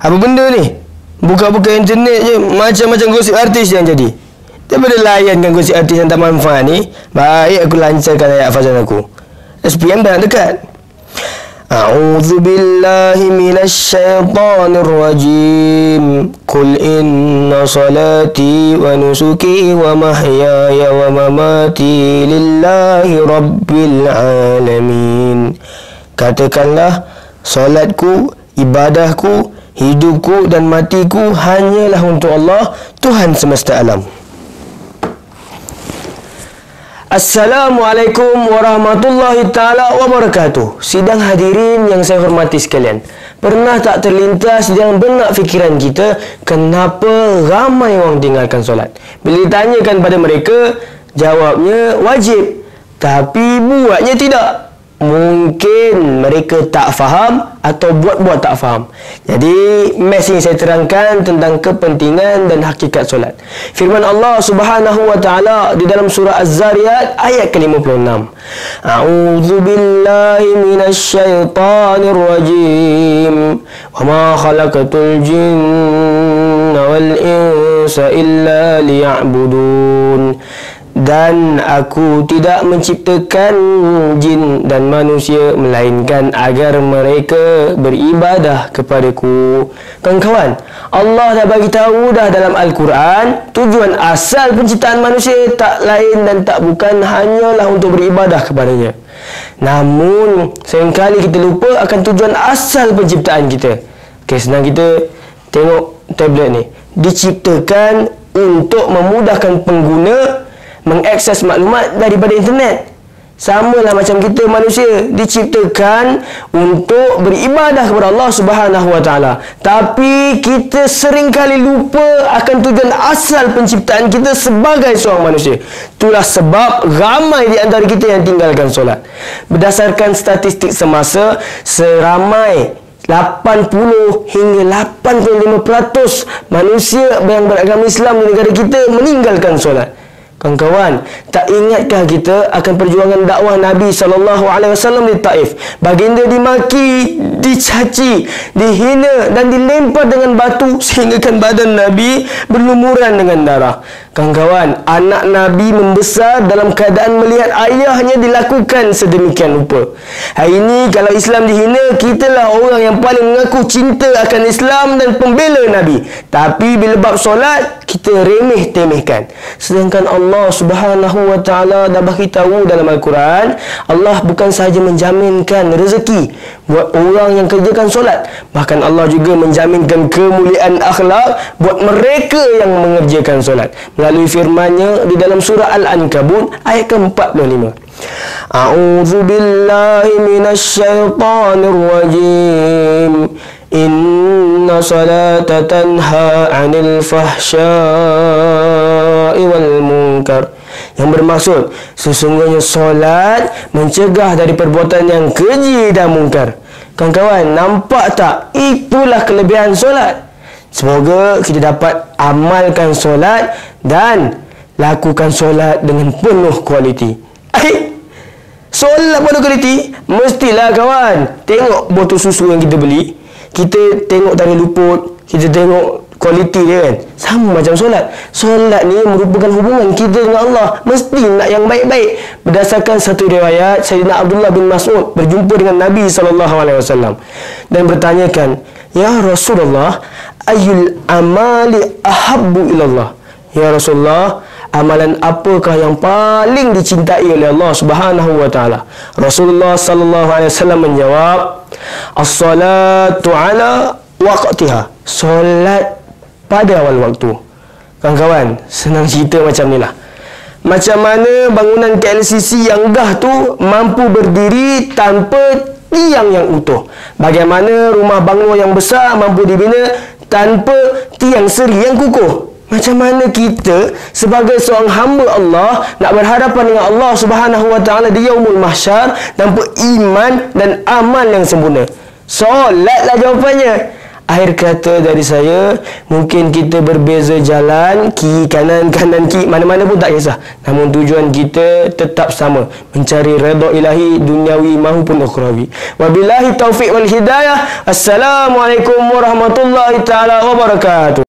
Apa benda ni? Buka-buka internet je, macam-macam gosip artis yang jadi. Daripada layankan gosip artis yang tak manfaat ni, baik aku lancarkan ayat hafazan aku. SPM dah nak dekat. A'udzu billahi minasy syaithanir rajim. Qul inna salati wa nusuki wa mahyaya wa mamati lillahi rabbil alamin. Katakanlah, solatku, ibadahku, hidupku dan matiku hanyalah untuk Allah, Tuhan semesta alam. Assalamualaikum warahmatullahi ta'ala wabarakatuh. Sidang hadirin yang saya hormati sekalian, pernah tak terlintas dalam benak fikiran kita kenapa ramai orang tinggalkan solat? Bila ditanyakan pada mereka, jawabnya wajib, tapi buatnya tidak. Mungkin mereka tak faham atau buat-buat tak faham. Jadi, mes ini saya terangkan tentang kepentingan dan hakikat solat. Firman Allah Subhanahu wa taala di dalam surah Az-Zariyat ayat ke-56. A'udzu billahi minasy syaithanir rajim. Wa ma khalaqatul jinna wal insa illa liya'budun. Dan aku tidak menciptakan jin dan manusia melainkan agar mereka beribadah kepadaku. Kawan-kawan, Allah dah bagi tahu dah dalam Al-Quran, tujuan asal penciptaan manusia tak lain dan tak bukan hanyalah untuk beribadah kepadanya. Namun, seringkali kita lupa akan tujuan asal penciptaan kita. Okey, senang kita tengok tablet ni. Diciptakan untuk memudahkan pengguna mengakses maklumat daripada internet. Samalah macam kita manusia diciptakan untuk beribadah kepada Allah Subhanahu wa taala. Tapi kita seringkali lupa akan tujuan asal penciptaan kita sebagai seorang manusia. Itulah sebab ramai di antara kita yang tinggalkan solat. Berdasarkan statistik semasa, seramai 80 hingga 85% manusia yang beragama Islam di negara kita meninggalkan solat. Kawan-kawan, tak ingatkah kita akan perjuangan dakwah Nabi SAW di Taif? Baginda dimaki, dicaci, dihina dan dilempar dengan batu sehinggakan badan Nabi berlumuran dengan darah. Kawan-kawan, anak Nabi membesar dalam keadaan melihat ayahnya dilakukan sedemikian rupa. Hari ini kalau Islam dihina, kitalah orang yang paling mengaku cinta akan Islam dan pembela Nabi. Tapi bila bab solat, kita remeh-temehkan. Sedangkan Allah Subhanahu wa taala dah bagi tahu dalam Al-Quran, Allah bukan sahaja menjaminkan rezeki buat orang yang kerjakan solat, bahkan Allah juga menjaminkan kemuliaan akhlak buat mereka yang mengerjakan solat melalui firman-Nya di dalam surah Al-Ankabut ayat ke-45. A'udzu billahi minasy syaithanir rajim. Inna salata tanha 'anil fahsya'i wal munkar. Yang bermaksud, sesungguhnya solat mencegah dari perbuatan yang keji dan mungkar. Kawan-kawan, nampak tak? Itulah kelebihan solat. Semoga kita dapat amalkan solat dan lakukan solat dengan penuh kualiti. Solat penuh kualiti, mestilah kawan tengok botol susu yang kita beli, kita tengok tali luput, kita tengok kualiti dia kan. Sama macam solat. Solat ni merupakan hubungan kita dengan Allah. Mesti nak yang baik-baik. Berdasarkan satu riwayat, Sayyidina Abdullah bin Mas'ud berjumpa dengan Nabi SAW dan bertanyakan, "Ya Rasulullah, ayyul amali ahabbu ilallah?" Ya Rasulullah, amalan apakah yang paling dicintai oleh Allah Subhanahu wa taala? Rasulullah SAW menjawab, "As-salatu ala waqtiha." Solat pada awal waktu. Kawan-kawan, senang cerita macam ni lah. Macam mana bangunan KLCC yang gah tu mampu berdiri tanpa tiang yang utuh? Bagaimana rumah banglo yang besar mampu dibina tanpa tiang seri yang kukuh? Macam mana kita sebagai seorang hamba Allah nak berhadapan dengan Allah Subhanahu wa taala di yaumul mahsyar tanpa iman dan amal yang sempurna? Solatlah jawapannya. Akhir kata dari saya, mungkin kita berbeza jalan, kiri kanan, kanan kiri, mana-mana pun tak kisah. Namun tujuan kita tetap sama, mencari redha ilahi duniawi maupun ukhrawi. Wabillahi taufiq wal hidayah. Assalamualaikum warahmatullahi taala wabarakatuh.